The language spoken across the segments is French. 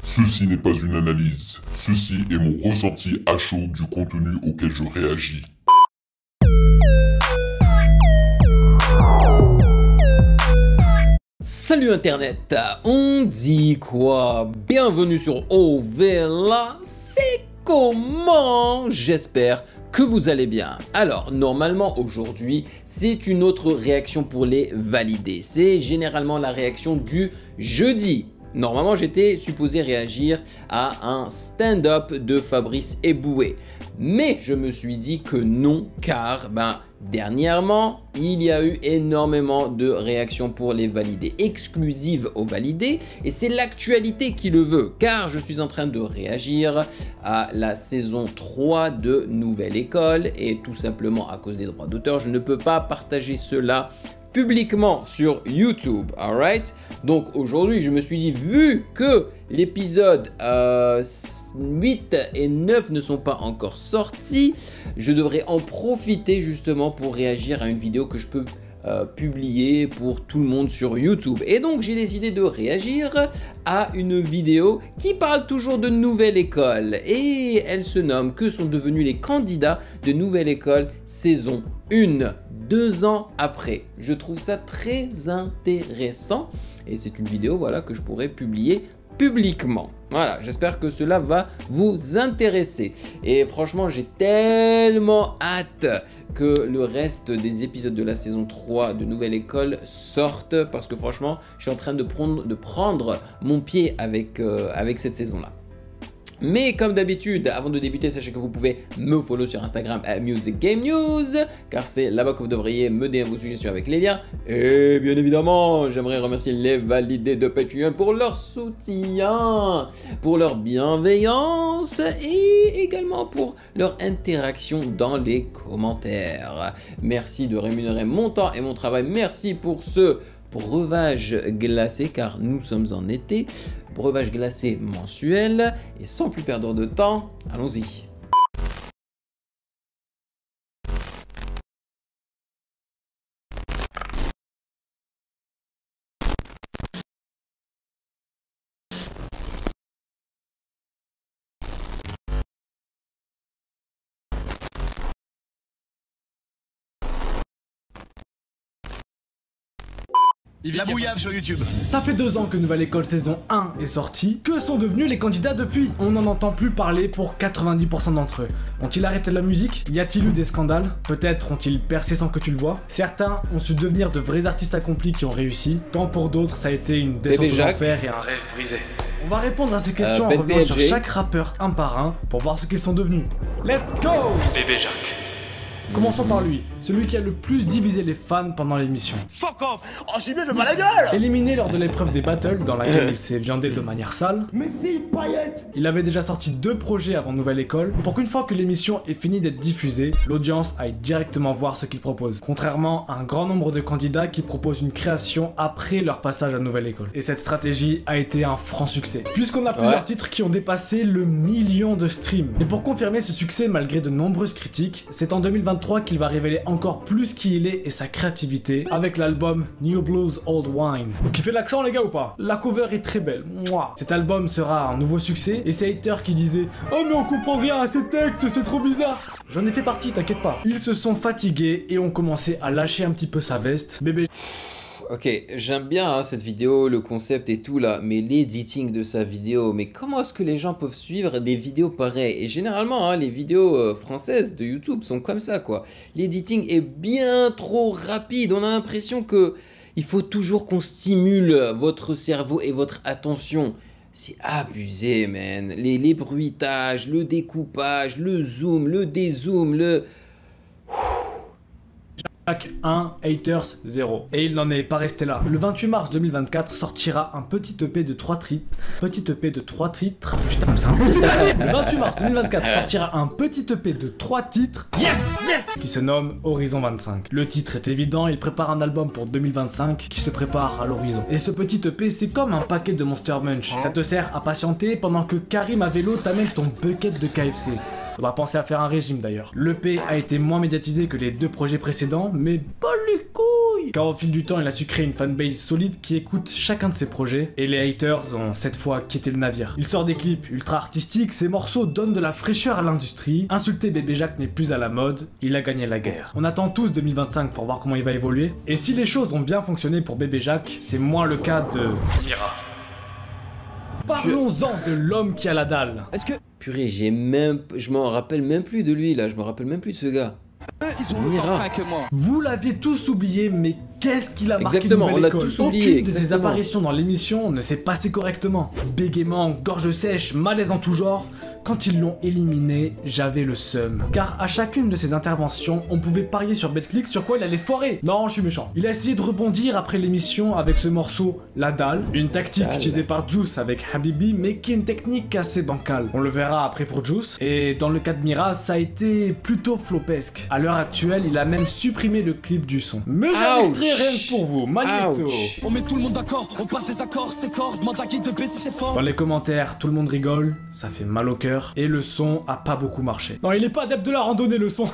Ceci n'est pas une analyse, ceci est mon ressenti à chaud du contenu auquel je réagis. Salut internet, on dit quoi? Bienvenue sur OVLA, c'est comment? J'espère que vous allez bien. Alors, normalement aujourd'hui, c'est une autre réaction pour les validés. C'est généralement la réaction du jeudi. Normalement, j'étais supposé réagir à un stand-up de Fabrice Eboué. Mais je me suis dit que non, car dernièrement, il y a eu énormément de réactions pour les validés, exclusives aux validés, et c'est l'actualité qui le veut, car je suis en train de réagir à la saison 3 de Nouvelle École, et tout simplement à cause des droits d'auteur, je ne peux pas partager cela publiquement sur YouTube, alright? Donc aujourd'hui, je me suis dit, vu que l'épisode 8 et 9 ne sont pas encore sortis, je devrais en profiter justement pour réagir à une vidéo que je peux publier pour tout le monde sur YouTube. Et donc j'ai décidé de réagir à une vidéo qui parle toujours de Nouvelle École, et elle se nomme « Que sont devenus les candidats de Nouvelle École saison 1 2 ans après ». Je trouve ça très intéressant et c'est une vidéo que je pourrais publier publiquement. Voilà, j'espère que cela va vous intéresser. Et franchement, j'ai tellement hâte que le reste des épisodes de la saison 3 de Nouvelle École sortent, parce que franchement, je suis en train de prendre mon pied avec cette saison-là. Mais comme d'habitude, avant de débuter, sachez que vous pouvez me follow sur Instagram à Music Game News, car c'est là-bas que vous devriez me donner vos suggestions avec les liens. Et bien évidemment, j'aimerais remercier les validés de Patreon pour leur soutien, pour leur bienveillance et également pour leur interaction dans les commentaires. Merci de rémunérer mon temps et mon travail. Merci pour ce breuvage glacé, car nous sommes en été. Breuvage glacé mensuel, et sans plus perdre de temps, allons-y. La bouillave sur YouTube. Ça fait 2 ans que Nouvelle École saison 1 est sortie. Que sont devenus les candidats depuis? On n'en entend plus parler pour 90% d'entre eux. Ont-ils arrêté la musique? Y a-t-il eu des scandales? Peut-être ont-ils percé sans que tu le vois? Certains ont su devenir de vrais artistes accomplis qui ont réussi. Tant pour d'autres, ça a été une descente aux enfers et un rêve brisé. On va répondre à ces questions en revenant sur chaque rappeur un par un pour voir ce qu'ils sont devenus. Let's go! Bébé Jacques. Commençons par lui, celui qui a le plus divisé les fans pendant l'émission. Fuck off. Oh j'y vais, fais pas la gueule. Éliminé lors de l'épreuve des battles, dans laquelle il s'est viandé de manière sale. Mais si, paillettes. Il avait déjà sorti 2 projets avant Nouvelle École, pour qu'une fois que l'émission ait fini d'être diffusée, l'audience aille directement voir ce qu'il propose. Contrairement à un grand nombre de candidats qui proposent une création après leur passage à Nouvelle École. Et cette stratégie a été un franc succès, puisqu'on a plusieurs titres qui ont dépassé le 1 million de streams. Et pour confirmer ce succès malgré de nombreuses critiques, c'est en 2023 qu'il va révéler encore plus qui il est et sa créativité avec l'album New Blues Old Wine. Vous kiffez l'accent les gars ou pas? La cover est très belle. Mouah. Cet album sera un nouveau succès et ces haters qui disaient « Oh mais on comprend rien à ces textes, c'est trop bizarre !» J'en ai fait partie, t'inquiète pas. Ils se sont fatigués et ont commencé à lâcher un petit peu sa veste. Bébé... Ok, j'aime bien cette vidéo, le concept et tout là, mais l'editing de sa vidéo, mais comment est-ce que les gens peuvent suivre des vidéos pareilles? Et généralement, les vidéos françaises de YouTube sont comme ça quoi. L'editing est bien trop rapide, on a l'impression que il faut toujours qu'on stimule votre cerveau et votre attention. C'est abusé, man. Les bruitages, le découpage, le zoom, le dézoom, le... Jacques 1, haters 0. Et il n'en est pas resté là. Le 28 mars 2024 sortira un petit EP de 3 titres. Putain, c'est impossible. Le 28 mars 2024 sortira un petit EP de 3 titres. Yes! Qui se nomme Horizon 25. Le titre est évident, il prépare un album pour 2025 qui se prépare à l'horizon. Et ce petit EP, c'est comme un paquet de Monster Munch. Ça te sert à patienter pendant que Karim à vélo t'amène ton bucket de KFC. Faudra penser à faire un régime d'ailleurs. L'EP a été moins médiatisé que les 2 projets précédents, mais pas les couilles! couilles. Car au fil du temps, il a su créer une fanbase solide qui écoute chacun de ses projets, et les haters ont cette fois quitté le navire. Il sort des clips ultra artistiques, ses morceaux donnent de la fraîcheur à l'industrie, insulter Bébé Jacques n'est plus à la mode, il a gagné la guerre. On attend tous 2025 pour voir comment il va évoluer, et si les choses ont bien fonctionné pour Bébé Jacques, c'est moins le cas de Mira. Parlons-en de l'homme qui a la dalle. Est-ce que Purée, je m'en rappelle même plus de lui là, je me rappelle même plus de ce gars. ils ont Mira. autant faim que moi? Vous l'aviez tous oublié, mais qu'est-ce qu'il a marqué Exactement, Nouvelle on l'a École. tous oublié, Aucune de ses exactement. apparitions dans l'émission ne s'est passée correctement. Bégaiement, gorge sèche, malaise en tout genre. Quand ils l'ont éliminé, j'avais le seum. Car à chacune de ses interventions, on pouvait parier sur BetClick sur quoi il allait se foirer. Non, je suis méchant. Il a essayé de rebondir après l'émission avec ce morceau La Dalle, une tactique Dalle. utilisée par Juice avec Habibi, mais qui est une technique assez bancale. On le verra après pour Juice. Et dans le cas de Mira, ça a été plutôt flopesque. À l'heure actuelle, il a même supprimé le clip du son. Mais j'ai un Ouch. extrait rien que pour vous, Magneto. Ouch. On met tout le monde d'accord, on passe des accords, c'est cordes, demande à qui de baisser ses forces. Dans les commentaires, tout le monde rigole, ça fait mal au cœur, et le son a pas beaucoup marché. Non, il est pas adepte de la randonnée, le son.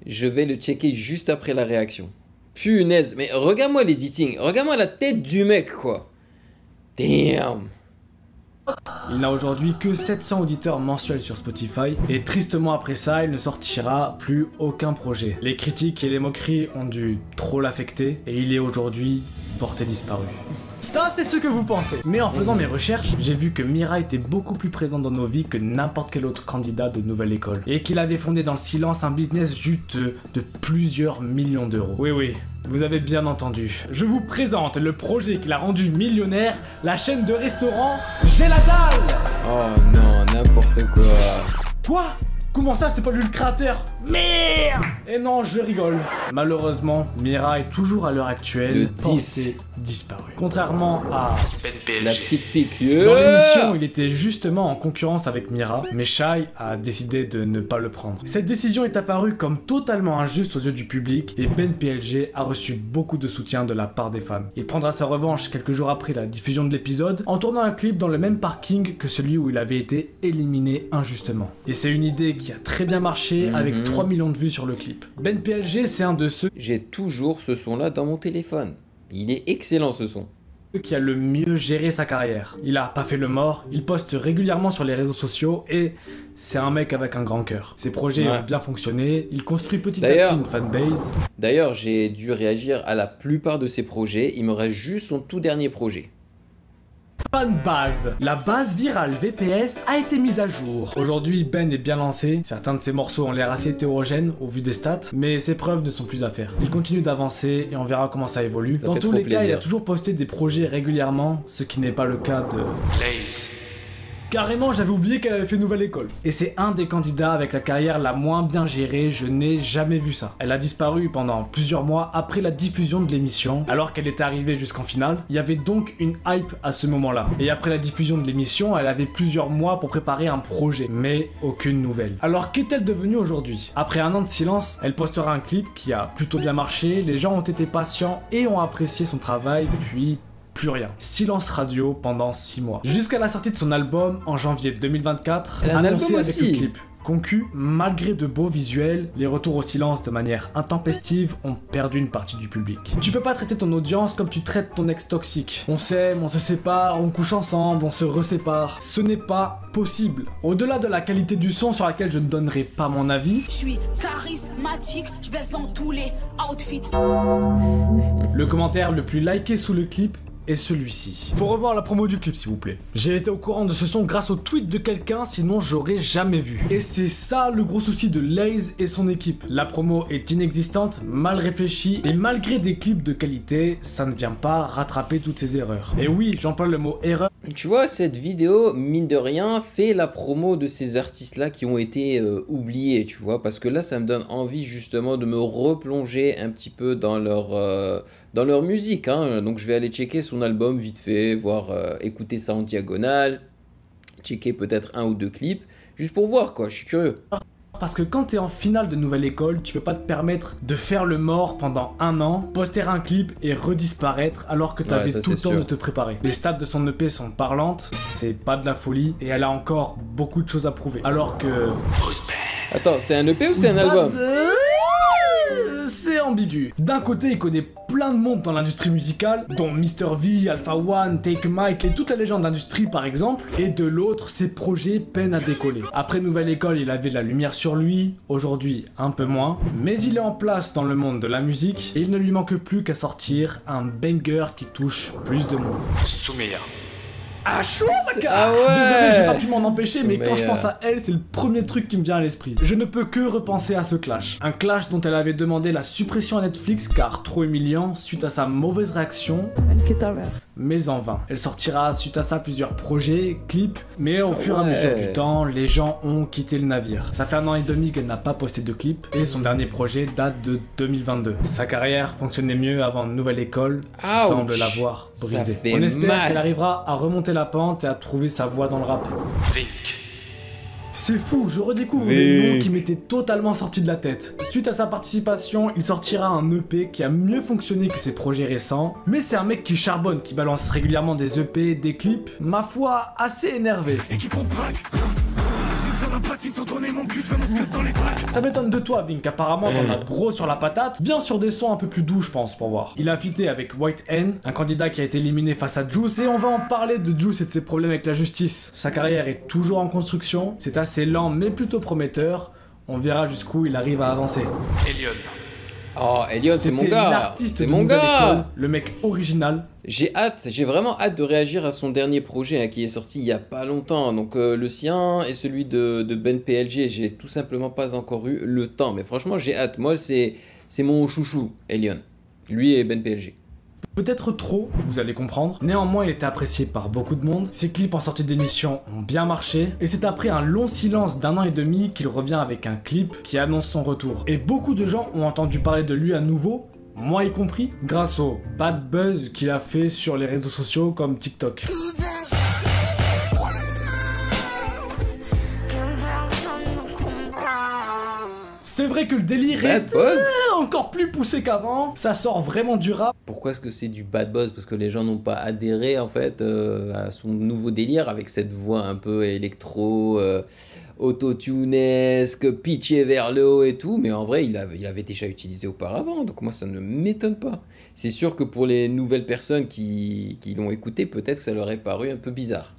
Je vais le checker juste après la réaction. Punaise, mais regarde-moi l'editing, regarde-moi la tête du mec quoi. Damn. Il n'a aujourd'hui que 700 auditeurs mensuels sur Spotify, et tristement après ça, il ne sortira plus aucun projet. Les critiques et les moqueries ont dû trop l'affecter, et il est aujourd'hui porté disparu. Ça, c'est ce que vous pensez. Mais en faisant mes recherches, j'ai vu que Mira était beaucoup plus présent dans nos vies que n'importe quel autre candidat de Nouvelle École. Et qu'il avait fondé dans le silence un business juteux de plusieurs millions d'euros. Oui, oui, vous avez bien entendu. Je vous présente le projet qui l'a rendu millionnaire, la chaîne de restaurants J'ai la dalle. Oh non, n'importe quoi. Quoi? Comment ça, c'est pas lui le créateur? Merde! Et non, je rigole. Malheureusement, Mira est toujours à l'heure actuelle Le porté 10. disparu. Contrairement à La petite pique. dans l'émission, il était justement en concurrence avec Mira, mais Shai a décidé de ne pas le prendre. Cette décision est apparue comme totalement injuste aux yeux du public, et Ben PLG a reçu beaucoup de soutien de la part des fans. Il prendra sa revanche quelques jours après la diffusion de l'épisode, en tournant un clip dans le même parking que celui où il avait été éliminé injustement. Et c'est une idée qui a très bien marché, avec 3 millions de vues sur le clip. Ben PLG, c'est un de ceux J'ai toujours ce son là dans mon téléphone. Il est excellent ce son. qui a le mieux géré sa carrière. Il a pas fait le mort, il poste régulièrement sur les réseaux sociaux, et c'est un mec avec un grand cœur. Ses projets Ouais. ont bien fonctionné, il construit petit à D'ailleurs- petit une fanbase. D'ailleurs, j'ai dû réagir à la plupart de ses projets. Il me reste juste son tout dernier projet. Fanbase. La base virale VPS a été mise à jour. Aujourd'hui, Ben est bien lancé. Certains de ses morceaux ont l'air assez hétérogènes au vu des stats, mais ses preuves ne sont plus à faire. Il continue d'avancer et on verra comment ça évolue. Ça Dans fait tous trop les cas, il a plaisir. toujours posté des projets régulièrement, ce qui n'est pas le cas de Carrément, j'avais oublié qu'elle avait fait Nouvelle École. Et c'est un des candidats avec la carrière la moins bien gérée, je n'ai jamais vu ça. Elle a disparu pendant plusieurs mois après la diffusion de l'émission, alors qu'elle était arrivée jusqu'en finale. Il y avait donc une hype à ce moment-là. Et après la diffusion de l'émission, elle avait plusieurs mois pour préparer un projet, mais aucune nouvelle. Alors qu'est-elle devenue aujourd'hui? Après un an de silence, elle postera un clip qui a plutôt bien marché, les gens ont été patients et ont apprécié son travail, puis plus rien. Silence radio pendant 6 mois. Jusqu'à la sortie de son album en janvier 2024, Elle a un annoncé album avec aussi. le clip. Concu, malgré de beaux visuels, les retours au silence de manière intempestive ont perdu une partie du public. Tu peux pas traiter ton audience comme tu traites ton ex toxique. On s'aime, on se sépare, on couche ensemble, on se resépare. Ce n'est pas possible. Au-delà de la qualité du son sur laquelle je ne donnerai pas mon avis, Je suis charismatique, je baisse dans tous les outfits. le commentaire le plus liké sous le clip est celui-ci. Faut revoir la promo du clip s'il vous plaît. J'ai été au courant de ce son grâce au tweet de quelqu'un, sinon j'aurais jamais vu. Et c'est ça le gros souci de Laze et son équipe. La promo est inexistante, mal réfléchie, et malgré des clips de qualité, ça ne vient pas rattraper toutes ces erreurs. Et oui, j'emploie le mot erreur Tu vois, cette vidéo, mine de rien, fait la promo de ces artistes-là qui ont été oubliés, tu vois, parce que là, ça me donne envie justement de me replonger un petit peu dans leur musique, hein. Donc je vais aller checker son album vite fait, voir, écouter ça en diagonale, checker peut-être un ou deux clips, juste pour voir quoi, je suis curieux. parce que quand t'es en finale de Nouvelle École, tu peux pas te permettre de faire le mort pendant un an, poster un clip et redisparaître alors que t'avais Ouais, ça, tout le c'est temps sûr. de te préparer. Les stats de son EP sont parlantes, c'est pas de la folie et elle a encore beaucoup de choses à prouver. Alors que... Attends, c'est un EP ou c'est un album? C'est en ambigu. D'un côté, il connaît plein de monde dans l'industrie musicale, dont Mr V, Alpha One, Take Mike et toute la légende d'industrie par exemple, et de l'autre, ses projets peinent à décoller. Après Nouvelle École, il avait la lumière sur lui, aujourd'hui un peu moins, mais il est en place dans le monde de la musique et il ne lui manque plus qu'à sortir un banger qui touche plus de monde. Soumeya. Ah chaud, Ah ouais. Désolé, j'ai pas pu m'en empêcher, mais quand je Soumeya. pense à elle, c'est le premier truc qui me vient à l'esprit. Je ne peux que repenser à ce clash. Un clash dont elle avait demandé la suppression à Netflix car trop humiliant suite à sa mauvaise réaction. Mais en vain. Elle sortira suite à ça plusieurs projets, clips, mais au fur et à mesure du temps, les gens ont quitté le navire. Ça fait 1 an et demi qu'elle n'a pas posté de clip et son dernier projet date de 2022. Sa carrière fonctionnait mieux avant Nouvelle École, qui Ouch. semble l'avoir Ça brisée. fait On espère mal. qu'elle arrivera à remonter la pente et à trouver sa voie dans le rap. Vink. C'est fou, je redécouvre des noms qui m'étaient totalement sortis de la tête. Suite à sa participation, il sortira un EP qui a mieux fonctionné que ses projets récents, mais c'est un mec qui charbonne, qui balance régulièrement des EP, des clips, ma foi, assez énervé. Équipe on crack. J'ai besoin d'un platine sans tourner mon cul, je veux mon scud dans les plaques. Ça m'étonne de toi, Vink, apparemment t'en as gros sur la patate. Viens sur des sons un peu plus doux, je pense, pour voir. Il a featé avec White N, un candidat qui a été éliminé face à Juice, et on va en parler de Juice et de ses problèmes avec la justice. Sa carrière est toujours en construction, c'est assez lent mais plutôt prometteur. On verra jusqu'où il arrive à avancer. Elion. Oh, Elion, c'est mon C'était gars. l'artiste C'est de mon Nouvelle gars. École, le mec original. J'ai vraiment hâte de réagir à son dernier projet hein, qui est sorti il y a pas longtemps. Donc le sien et celui de Ben PLG, j'ai tout simplement pas encore eu le temps. Mais franchement, j'ai hâte. Moi, c'est mon chouchou, Elion. Lui et Ben PLG. Peut-être trop, vous allez comprendre. Néanmoins, il était apprécié par beaucoup de monde. Ses clips en sortie d'émission ont bien marché. Et c'est après un long silence d'1 an et demi qu'il revient avec un clip qui annonce son retour. Et beaucoup de gens ont entendu parler de lui à nouveau, moi y compris, grâce au bad buzz qu'il a fait sur les réseaux sociaux comme TikTok. C'est vrai que le délire Bad est buzz. encore plus poussé qu'avant. Ça sort vraiment du rap. Pourquoi est-ce que c'est du bad buzz? Parce que les gens n'ont pas adhéré en fait à son nouveau délire avec cette voix un peu électro, autotunesque, pitché vers le haut et tout. Mais en vrai, il avait déjà utilisé auparavant. Donc moi, ça ne m'étonne pas. C'est sûr que pour les nouvelles personnes qui l'ont écouté, peut-être que ça leur est paru un peu bizarre.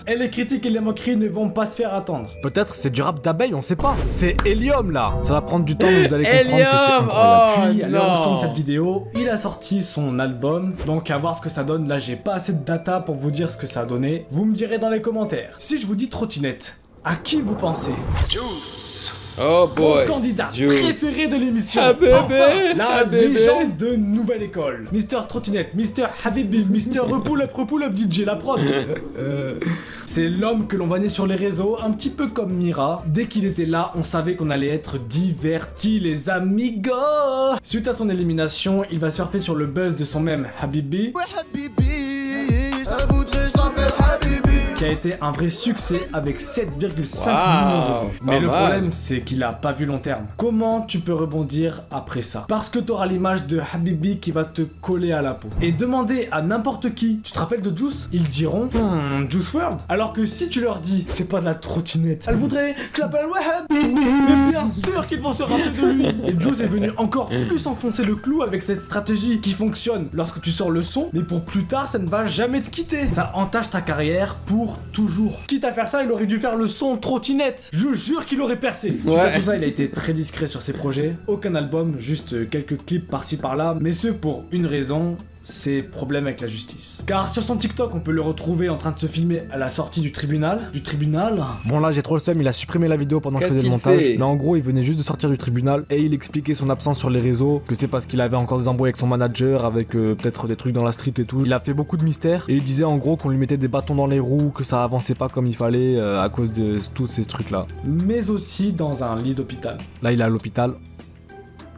Et les critiques et les moqueries ne vont pas se faire attendre. Peut-être c'est du rap d'abeille, on sait pas. C'est Helium là. Ça va prendre du temps, mais vous allez comprendre que c'est Helium, incroyable. Puis, oh à l'heure où je tourne non. cette vidéo, il a sorti son album. Donc à voir ce que ça donne. Là, j'ai pas assez de data pour vous dire ce que ça a donné. Vous me direz dans les commentaires. Si je vous dis trottinette, à qui vous pensez? Juice. Oh boy. Mon candidat Juice. préféré de l'émission. Ah, bébé. Enfin, la Ah, bébé. légende de Nouvelle École. Mister Trottinette, Mister Habibi, Mister Repull-up DJ, la prod. C'est l'homme que l'on voyait sur les réseaux, un petit peu comme Mira. Dès qu'il était là, on savait qu'on allait être divertis, les amigos. Suite à son élimination, il va surfer sur le buzz de son même Habibi, qui a été un vrai succès avec 7,5 millions d'euros. Mais pas le mal. problème, c'est qu'il a pas vu long terme. Comment tu peux rebondir après ça? Parce que t'auras l'image de Habibi qui va te coller à la peau. Et demander à n'importe qui, tu te rappelles de Juice? Ils diront Juice WRLD. Alors que si tu leur dis c'est pas de la trottinette, elle voudrait que je l'appelle Wahed. Mais bien sûr qu'ils vont se rappeler de lui. Et Juice est venu encore plus enfoncer le clou avec cette stratégie qui fonctionne lorsque tu sors le son, mais pour plus tard ça ne va jamais te quitter. Ça entache ta carrière pour toujours. Quitte à faire ça, il aurait dû faire le son trottinette. Je jure qu'il aurait percé. Suite à tout ça, il a été très discret sur ses projets. Aucun album, juste quelques clips par-ci par-là, mais ce pour une raison. Ses problèmes avec la justice. Car sur son TikTok, on peut le retrouver en train de se filmer à la sortie du tribunal. Bon là, j'ai trop le seum, il a supprimé la vidéo pendant que je faisais le montage. fait Mais en gros, il venait juste de sortir du tribunal et il expliquait son absence sur les réseaux, que c'est parce qu'il avait encore des embrouilles avec son manager, avec peut-être des trucs dans la street et tout. Il a fait beaucoup de mystères et il disait en gros qu'on lui mettait des bâtons dans les roues, que ça avançait pas comme il fallait à cause de tous ces trucs là. Mais aussi dans un lit d'hôpital. Là, il est à l'hôpital.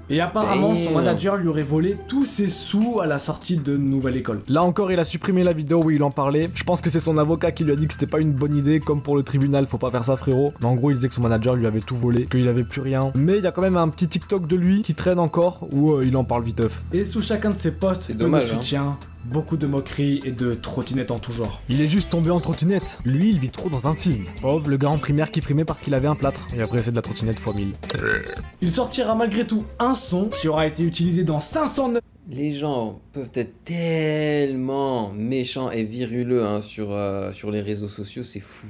Et apparemment, son manager lui aurait volé tous ses sous à la sortie de Nouvelle École. Là encore, il a supprimé la vidéo où il en parlait. Je pense que c'est son avocat qui lui a dit que c'était pas une bonne idée, comme pour le tribunal, faut pas faire ça frérot. Mais en gros, il disait que son manager lui avait tout volé, qu'il avait plus rien. Mais il y a quand même un petit TikTok de lui qui traîne encore, où il en parle viteuf. Et sous chacun de ses posts de dommage, soutien, beaucoup de moqueries et de trottinettes en tout genre. Il est juste tombé en trottinette. Lui, il vit trop dans un film. Pauvre, le gars en primaire qui frimait parce qu'il avait un plâtre. Et après, c'est de la trottinette x 1000. Il sortira malgré tout un son qui aura été utilisé dans 509 Les gens peuvent être tellement méchants et viruleux hein, sur les réseaux sociaux, c'est fou.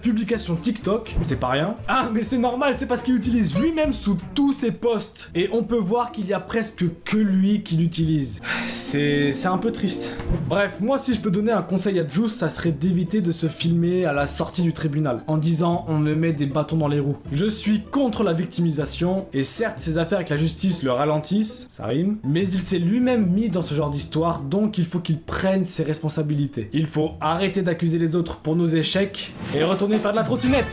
publications TikTok, c'est pas rien. Ah mais c'est normal, c'est parce qu'il utilise lui-même sous tous ses posts. Et on peut voir qu'il y a presque que lui qui l'utilise. C'est un peu triste. Bref, moi si je peux donner un conseil à Juice, ça serait d'éviter de se filmer à la sortie du tribunal, en disant on me met des bâtons dans les roues. Je suis contre la victimisation, et certes ses affaires avec la justice le ralentissent, ça rime, mais il s'est lui-même mis dans ce genre d'histoire, donc il faut qu'il prenne ses responsabilités. Il faut arrêter d'accuser les autres pour nos échecs, et retourner faire de la trottinette.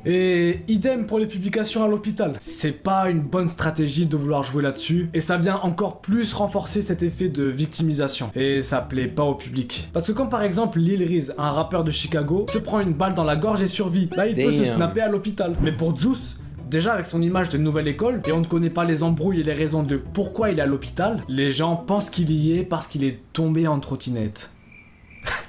Et idem pour les publications à l'hôpital. C'est pas une bonne stratégie de vouloir jouer là-dessus, et ça vient encore plus renforcer cet effet de victimisation. Et ça plaît pas au public. Parce que quand par exemple Lil Reese, un rappeur de Chicago, se prend une balle dans la gorge et survit, là il peut se snapper à l'hôpital. Mais pour Juice, déjà avec son image de nouvelle école, et on ne connaît pas les embrouilles et les raisons de pourquoi il est à l'hôpital, les gens pensent qu'il y est parce qu'il est tombé en trottinette.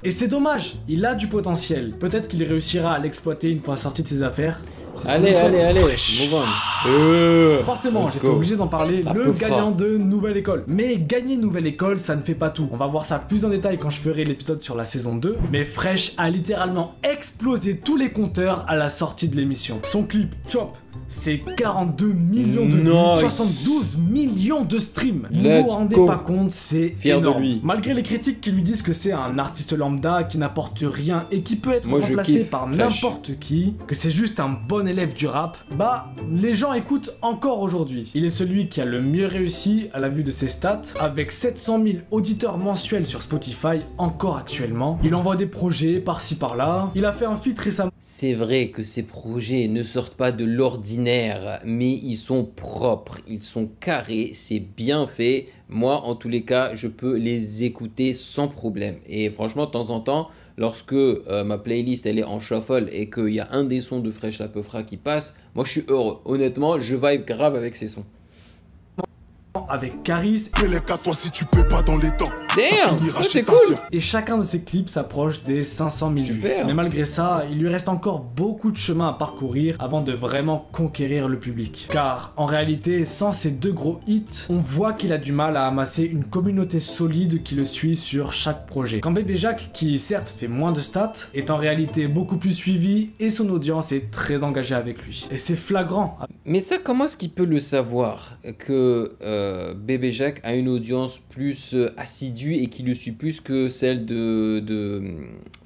Et c'est dommage, il a du potentiel. Peut-être qu'il réussira à l'exploiter une fois sorti de ses affaires. Allez, move on. Forcément, j'étais obligé d'en parler, le gagnant de Nouvelle École. Mais gagner Nouvelle École, ça ne fait pas tout. On va voir ça plus en détail quand je ferai l'épisode sur la saison 2. Mais Fresh a littéralement explosé tous les compteurs à la sortie de l'émission. Son clip Chop, c'est 42 millions de vues, 72 millions de streams. Vous vous rendez pas compte, c'est énorme. Malgré les critiques qui lui disent que c'est un artiste lambda qui n'apporte rien et qui peut être remplacé par n'importe qui, que c'est juste un bon élève du rap, bah les gens écoutent encore aujourd'hui. Il est celui qui a le mieux réussi à la vue de ses stats, avec 700 000 auditeurs mensuels sur Spotify encore actuellement. Il envoie des projets par-ci par-là. Il a fait un feat récemment. C'est vrai que ces projets ne sortent pas de l'ordinaire, mais ils sont propres, ils sont carrés, c'est bien fait. Moi, en tous les cas, je peux les écouter sans problème. Et franchement, de temps en temps, lorsque ma playlist elle est en shuffle et qu'il y a un des sons de Fresh La Peufra qui passe, moi je suis heureux. Honnêtement, je vibe grave avec ces sons. Avec Caris. Quel est qu'à toi si tu peux pas dans les temps? Damn, c'est cool. Et chacun de ses clips s'approche des 500 000 vues. Mais malgré ça, il lui reste encore beaucoup de chemin à parcourir avant de vraiment conquérir le public. Car en réalité, sans ces deux gros hits, on voit qu'il a du mal à amasser une communauté solide qui le suit sur chaque projet. Quand Bébé Jacques, qui certes fait moins de stats, est en réalité beaucoup plus suivi et son audience est très engagée avec lui. Et c'est flagrant. Mais ça, comment est-ce qu'il peut le savoir que Bébé Jacques a une audience plus assidue et qui le suit plus que celle de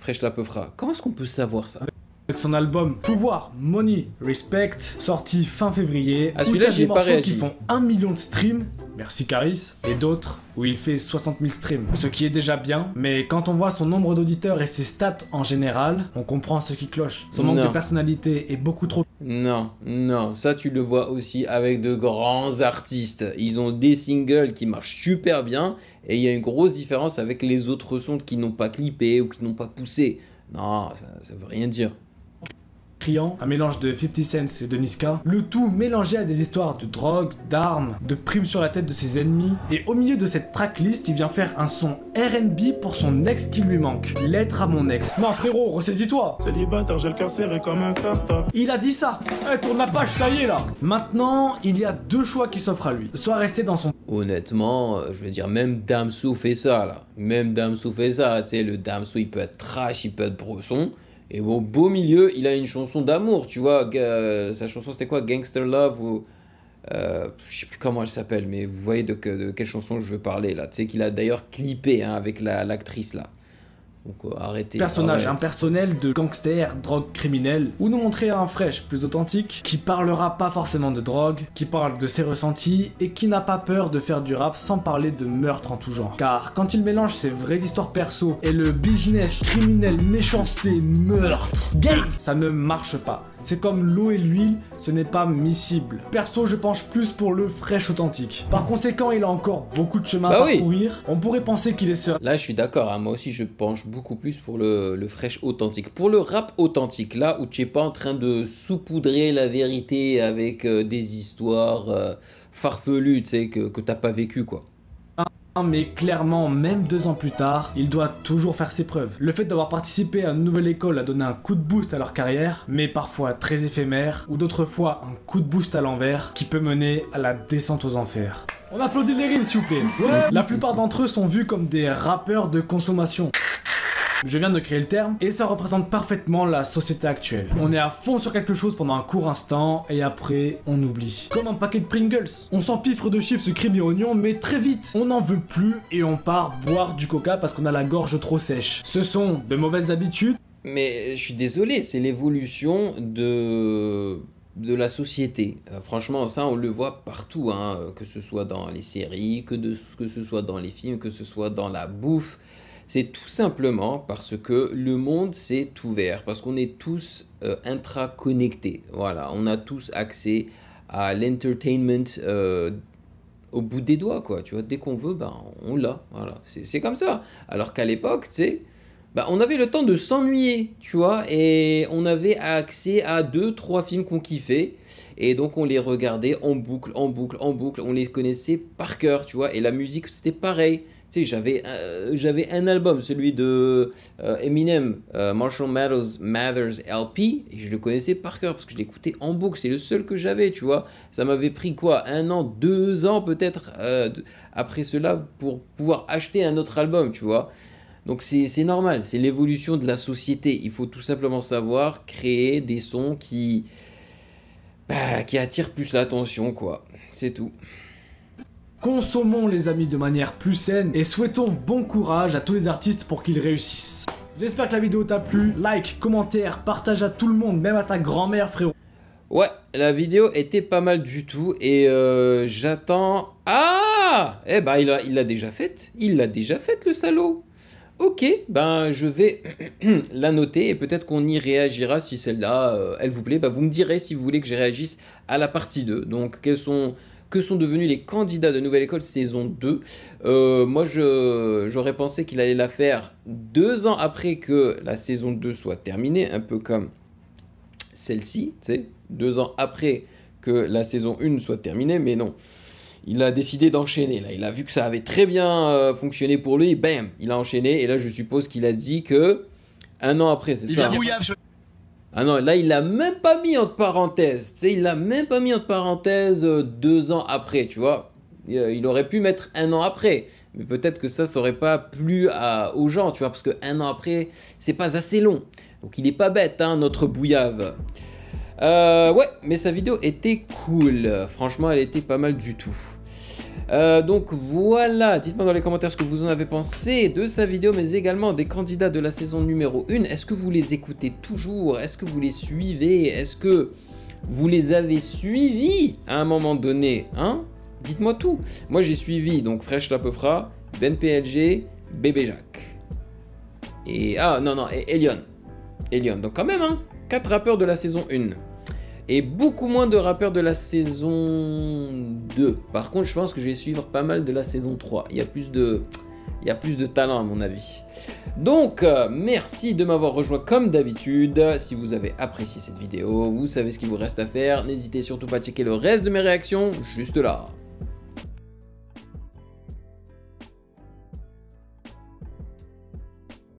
Fresh La Peufra? Comment est-ce qu'on peut savoir ça? Avec son album Pouvoir, Money, Respect, sorti fin février, à celui-là j'ai pas réagi. Qui font 1 million de streams, merci Caris, et d'autres où il fait 60 000 streams, ce qui est déjà bien, mais quand on voit son nombre d'auditeurs et ses stats en général, on comprend ce qui cloche. Son manque de personnalité est beaucoup trop... Non, ça tu le vois aussi avec de grands artistes. Ils ont des singles qui marchent super bien, et il y a une grosse différence avec les autres sons qui n'ont pas clippé ou qui n'ont pas poussé. Non, ça veut rien dire. Un mélange de 50 Cent et de Niska, le tout mélangé à des histoires de drogue, d'armes, de primes sur la tête de ses ennemis, et au milieu de cette tracklist, il vient faire un son R&B pour son ex qui lui manque. Lettre à mon ex. Non frérot, ressaisis-toi. Célibataire, j'ai le cœur serré comme un cartable. Il a dit ça. Tourne la page, ça y est là. Maintenant, il y a deux choix qui s'offrent à lui. Soit rester dans son... Honnêtement, je veux dire, même Damso fait ça là. Même Damso fait ça, tu sais, le Damso il peut être trash, il peut être bresson. Et au beau milieu, il a une chanson d'amour, tu vois. Sa chanson, c'était quoi? Gangster Love ou... je sais plus comment elle s'appelle, mais vous voyez de quelle chanson je veux parler, là. Tu sais qu'il a d'ailleurs clippé hein, avec l'actrice, là. Donc arrêtez. Personnage impersonnel de gangster, drogue criminelle, ou nous montrer un Fresh plus authentique, qui parlera pas forcément de drogue, qui parle de ses ressentis, et qui n'a pas peur de faire du rap sans parler de meurtre en tout genre. Car quand il mélange ses vraies histoires perso et le business criminel, méchanceté, meurtre, gang, ça ne marche pas. C'est comme l'eau et l'huile, ce n'est pas miscible. Perso, je penche plus pour le Fresh authentique. Par conséquent, il a encore beaucoup de chemin à parcourir. On pourrait penser qu'il est seul. Là, je suis d'accord, hein, moi aussi je penche beaucoup plus pour le Fresh authentique. Pour le rap authentique, là où tu n'es pas en train de saupoudrer la vérité avec des histoires farfelues, tu sais, que t'as pas vécu, quoi. Mais clairement, même 2 ans plus tard, il doit toujours faire ses preuves. Le fait d'avoir participé à une nouvelle école a donné un coup de boost à leur carrière, mais parfois très éphémère, ou d'autres fois un coup de boost à l'envers qui peut mener à la descente aux enfers. On applaudit les rimes s'il vous plaît. Ouais. La plupart d'entre eux sont vus comme des rappeurs de consommation. Je viens de créer le terme et ça représente parfaitement la société actuelle. On est à fond sur quelque chose pendant un court instant et après on oublie. Comme un paquet de Pringles. On s'empiffre de chips crème et oignons mais très vite on n'en veut plus et on part boire du coca parce qu'on a la gorge trop sèche. Ce sont de mauvaises habitudes. Mais je suis désolé, c'est l'évolution de la société. Franchement, ça on le voit partout, hein, que ce soit dans les séries, que ce soit dans les films, que ce soit dans la bouffe. C'est tout simplement parce que le monde s'est ouvert, parce qu'on est tous intraconnectés. Voilà, on a tous accès à l'entertainment au bout des doigts, quoi. Tu vois, dès qu'on veut, ben, on l'a. Voilà, c'est comme ça. Alors qu'à l'époque, tu sais, ben, on avait le temps de s'ennuyer, tu vois, et on avait accès à 2-3 films qu'on kiffait. Et donc on les regardait en boucle, en boucle, en boucle. On les connaissait par cœur, tu vois. Et la musique, c'était pareil. Tu sais, j'avais un album, celui de Eminem, Marshall Mathers LP, et je le connaissais par cœur parce que je l'écoutais en boucle, c'est le seul que j'avais, tu vois. Ça m'avait pris quoi, 1 an, 2 ans peut-être après cela pour pouvoir acheter un autre album, tu vois. Donc c'est normal, c'est l'évolution de la société. Il faut tout simplement savoir créer des sons qui attirent plus l'attention, quoi. C'est tout. Consommons les amis de manière plus saine et souhaitons bon courage à tous les artistes pour qu'ils réussissent. J'espère que la vidéo t'a plu, like, commentaire, partage à tout le monde, même à ta grand-mère frérot. Ouais, la vidéo était pas mal du tout et j'attends... Ah, eh ben il l'a déjà faite, le salaud. Ok, ben je vais la noter et peut-être qu'on y réagira si celle-là, elle vous plaît. Ben, vous me direz si vous voulez que je réagisse à la partie 2. Donc que sont devenus les candidats de Nouvelle École saison 2. Moi, j'aurais pensé qu'il allait la faire 2 ans après que la saison 2 soit terminée, un peu comme celle-ci, tu sais, 2 ans après que la saison 1 soit terminée, mais non. Il a décidé d'enchaîner, là. Il a vu que ça avait très bien fonctionné pour lui, bam, il a enchaîné, et là, je suppose qu'il a dit que 1 an après, c'est ça. Ah non, là, il l'a même pas mis entre parenthèses. Tu sais, il l'a même pas mis entre parenthèses 2 ans après, tu vois. Il aurait pu mettre 1 an après. Mais peut-être que ça aurait pas plu aux gens, tu vois. Parce que 1 an après, c'est pas assez long. Donc, il est pas bête, hein, notre bouillave. Ouais, mais sa vidéo était cool. Franchement, elle était pas mal du tout. Donc voilà, dites-moi dans les commentaires ce que vous en avez pensé de sa vidéo, mais également des candidats de la saison numéro 1. Est-ce que vous les écoutez toujours? Est-ce que vous les suivez? Est-ce que vous les avez suivis à un moment donné, hein? Dites-moi tout. Moi j'ai suivi donc Fresh La Peufra, Ben PLG, Bébé Jacques. Et Elion. Donc quand même, hein, 4 rappeurs de la saison 1. Et beaucoup moins de rappeurs de la saison 2. Par contre, je pense que je vais suivre pas mal de la saison 3. Il y a plus de talent à mon avis. Donc, merci de m'avoir rejoint comme d'habitude. Si vous avez apprécié cette vidéo, vous savez ce qu'il vous reste à faire. N'hésitez surtout pas à checker le reste de mes réactions juste là.